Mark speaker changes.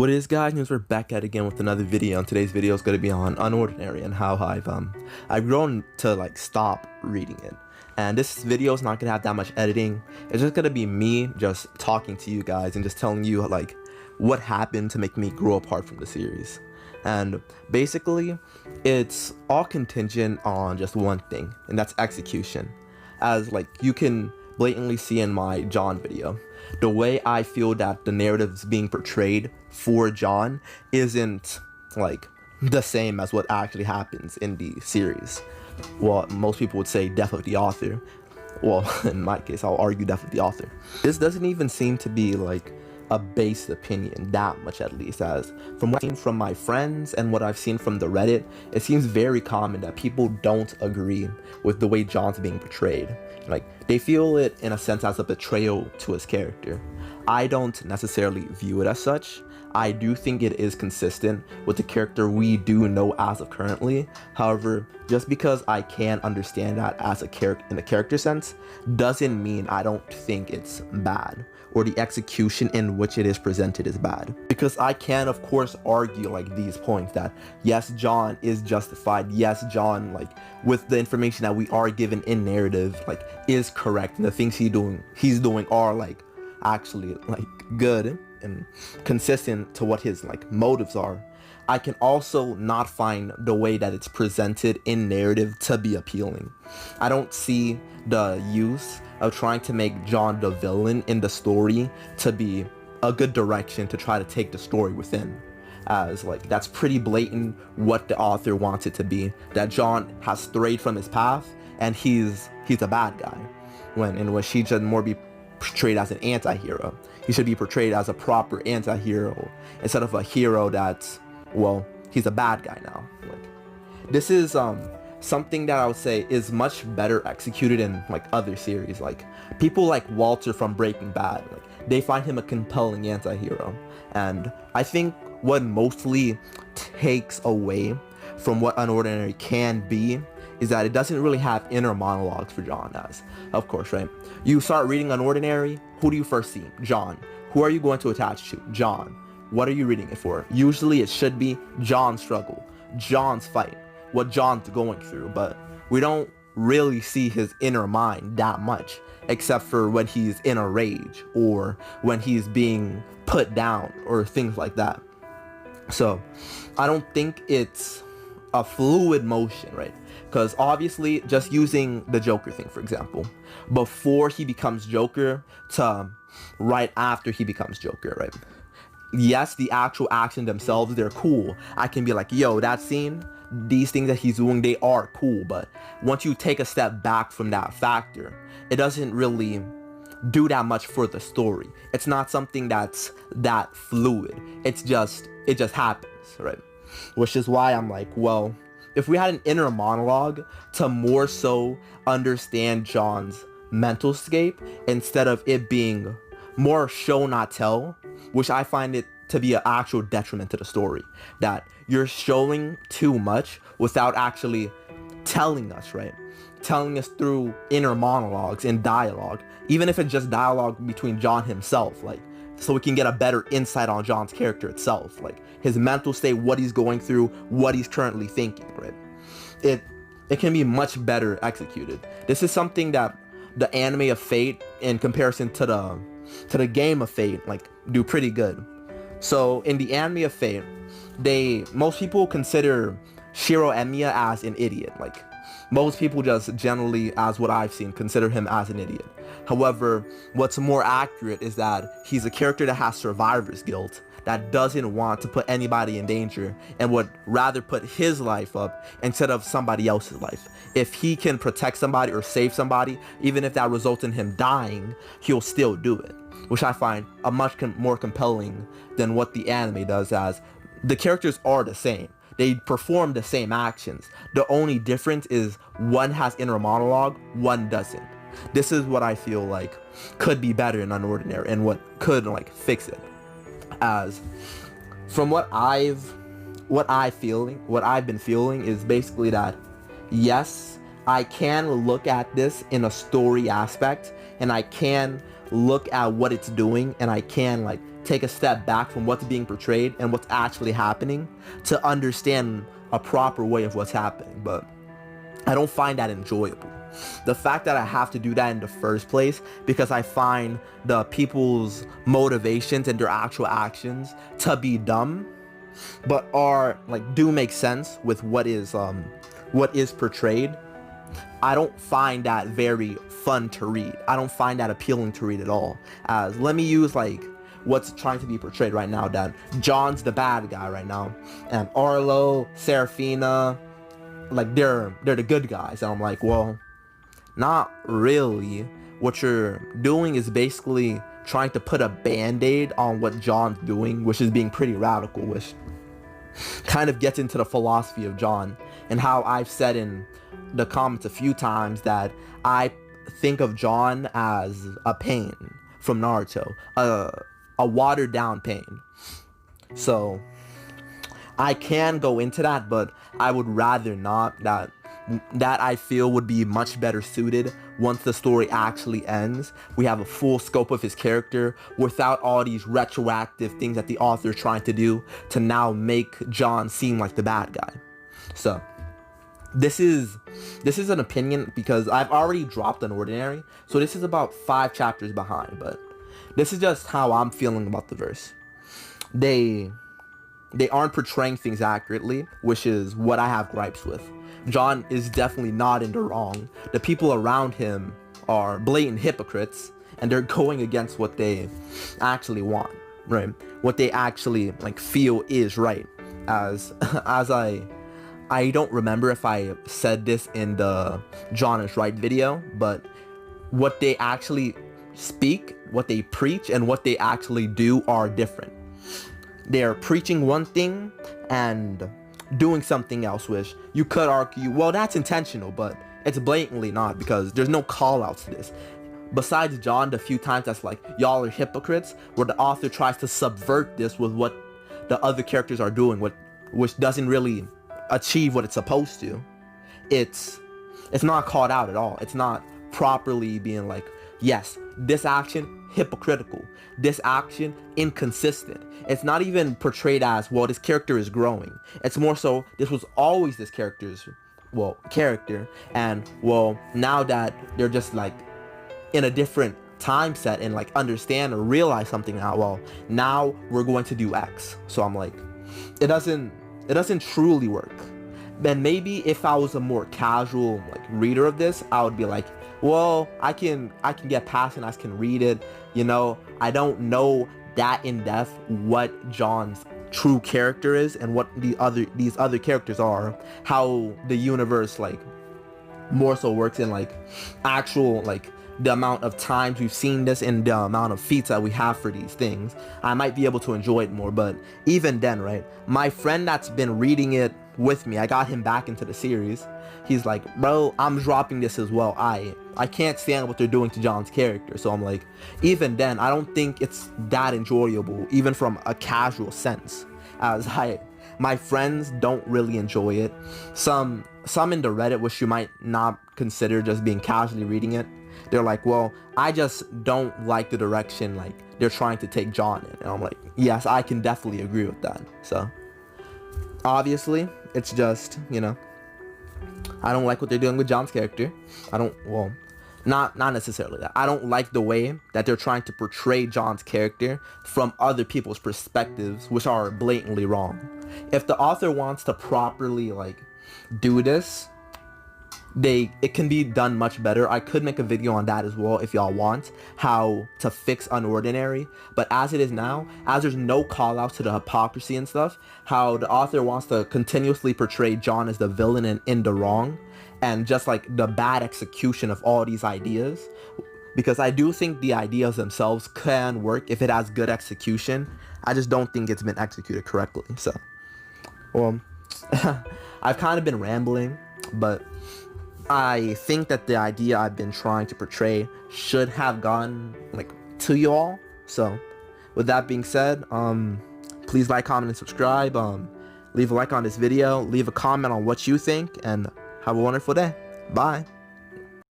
Speaker 1: What is, guys? We're back at it again with another video, and today's video is going to be on Unordinary and how I've grown to stop reading it. And this video is not going to have that much editing. It's just going to be me just talking to you guys and just telling you what happened to make me grow apart from the series. And basically, it's all contingent on just one thing, and that's execution. As you can blatantly see in my John video, the way I feel that the narratives being portrayed for John isn't the same as what actually happens in the series. Well, most people would say death of the author. Well, in my case, I'll argue death of the author. This doesn't even seem to be a based opinion, that much at least, as from what I've seen from my friends and what I've seen from the Reddit, it seems very common that people don't agree with the way John's being portrayed. They feel it in a sense as a betrayal to his character. I don't necessarily view it as such. I do think it is consistent with the character we do know as of currently. However, just because I can understand that as in a character sense doesn't mean I don't think it's bad, or the execution in which it is presented is bad. Because I can of course argue these points that yes, John is justified, yes, John with the information that we are given in narrative is correct, and the things he's doing are actually good and consistent to what his motives are. I can also not find the way that it's presented in narrative to be appealing. I don't see the use of trying to make John the villain in the story to be a good direction to try to take the story within, as that's pretty blatant what the author wants it to be, that John has strayed from his path and he's a bad guy, when he should more be portrayed as an anti-hero. He should be portrayed as a proper anti-hero instead of a hero that's, well, he's a bad guy now. This is something that I would say is much better executed in other series. People like Walter from Breaking Bad, they find him a compelling anti-hero. And I think what mostly takes away from what Unordinary can be is that it doesn't really have inner monologues for John, as of course, right? You start reading Unordinary, who do you first see? John. Who are you going to attach to? John. What are you reading it for? Usually it should be John's struggle, John's fight, what John's going through, but we don't really see his inner mind that much, except for when he's in a rage or when he's being put down or things like that. So I don't think it's a fluid motion, right? Because obviously, just using the Joker thing, for example, before he becomes Joker to right after he becomes Joker, right? Yes, the actual action themselves, they're cool. I can be like, yo, that scene, these things that he's doing, they are cool. But once you take a step back from that factor, it doesn't really do that much for the story. It's not something that's that fluid. It just happens, right? Which is why I'm well, if we had an inner monologue to more so understand John's mental scape instead of it being more show not tell, which I find it to be an actual detriment to the story, that you're showing too much without actually telling us, right? Telling us through inner monologues and dialogue, even if it's just dialogue between John himself, so we can get a better insight on John's character itself, his mental state, what he's going through, what he's currently thinking, right? It can be much better executed. This is something that the anime of Fate, in comparison to the game of Fate, do pretty good. So in the anime of Fate, most people consider Shiro Emiya as an idiot. Most people just generally, as what I've seen, consider him as an idiot. However, what's more accurate is that he's a character that has survivor's guilt, that doesn't want to put anybody in danger and would rather put his life up instead of somebody else's life. If he can protect somebody or save somebody, even if that results in him dying, he'll still do it, which I find a much more compelling than what the anime does, as the characters are the same. They perform the same actions. The only difference is one has inner monologue, one doesn't. This is what I feel could be better in Unordinary and what could fix it. As from what I've been feeling is basically that yes, I can look at this in a story aspect, and I can look at what it's doing, and I can take a step back from what's being portrayed and what's actually happening to understand a proper way of what's happening. But I don't find that enjoyable. The fact that I have to do that in the first place because I find the people's motivations and their actual actions to be dumb, but are like do make sense with what is portrayed. I don't find that very fun to read. I don't find that appealing to read at all. As let me use like what's trying to be portrayed right now, that John's the bad guy right now, and Arlo, Serafina, like they're the good guys. And I'm like, well, not really. What you're doing is basically trying to put a band-aid on what John's doing, which is being pretty radical, which kind of gets into the philosophy of John, and how I've said in the comments a few times that I think of John as a Pain from Naruto, a watered down Pain. So I can go into that, but I would rather not. That I feel would be much better suited once the story actually ends. We have a full scope of his character without all these retroactive things that the author is trying to do to now make John seem like the bad guy. So this is an opinion because I've already dropped Unordinary, so this is about 5 chapters behind, but this is just how I'm feeling about the verse. They aren't portraying things accurately, which is what I have gripes with. John is definitely not in the wrong. The people around him are blatant hypocrites, and they're going against what they actually want, right? What they actually like feel is right. As I don't remember if I said this in the John is right video, but what they actually speak, what they preach, and what they actually do are different. They're preaching one thing and doing something else, which you could argue, well, that's intentional, but it's blatantly not, because there's no call outs to this. Besides John, the few times that's like, y'all are hypocrites, where the author tries to subvert this with what the other characters are doing, which doesn't really achieve what it's supposed to. It's not called out at all. It's not properly being like, yes, this action hypocritical, this action inconsistent. It's not even portrayed as, well, this character is growing. It's more so, this was always this character's character, and well, now that they're just like in a different time set and like understand or realize something now, well, now we're going to do X. So I'm like, it doesn't truly work. Then maybe if I was a more casual like reader of this, I would be like, well, I can get past it, I can read it, you know. I don't know that in depth what John's true character is and what these other characters are, how the universe like more so works in like actual like the amount of times we've seen this and the amount of feats that we have for these things. I might be able to enjoy it more, but even then, right, my friend that's been reading it with me, I got him back into the series, he's like, bro, I'm dropping this as well. I can't stand what they're doing to John's character. So I'm like, even then, I don't think it's that enjoyable, even from a casual sense, as my friends don't really enjoy it. Some in the Reddit, which you might not consider just being casually reading it, they're like, well, I just don't like the direction like they're trying to take John in. And I'm like, yes, I can definitely agree with that. So obviously it's just, you know, I don't like what they're doing with John's character. Not necessarily that. I don't like the way that they're trying to portray John's character from other people's perspectives, which are blatantly wrong. If the author wants to properly like do this, it can be done much better. I could make a video on that as well if y'all want, how to fix Unordinary. But as it is now, as there's no call outs to the hypocrisy and stuff, how the author wants to continuously portray John as the villain and in the wrong, and just like the bad execution of all these ideas, because I do think the ideas themselves can work if it has good execution. I just don't think it's been executed correctly. So, well, I've kind of been rambling, but I think that the idea I've been trying to portray should have gone like to you all. So with that being said, please like, comment, and subscribe. Leave a like on this video, leave a comment on what you think, and have a wonderful day. Bye.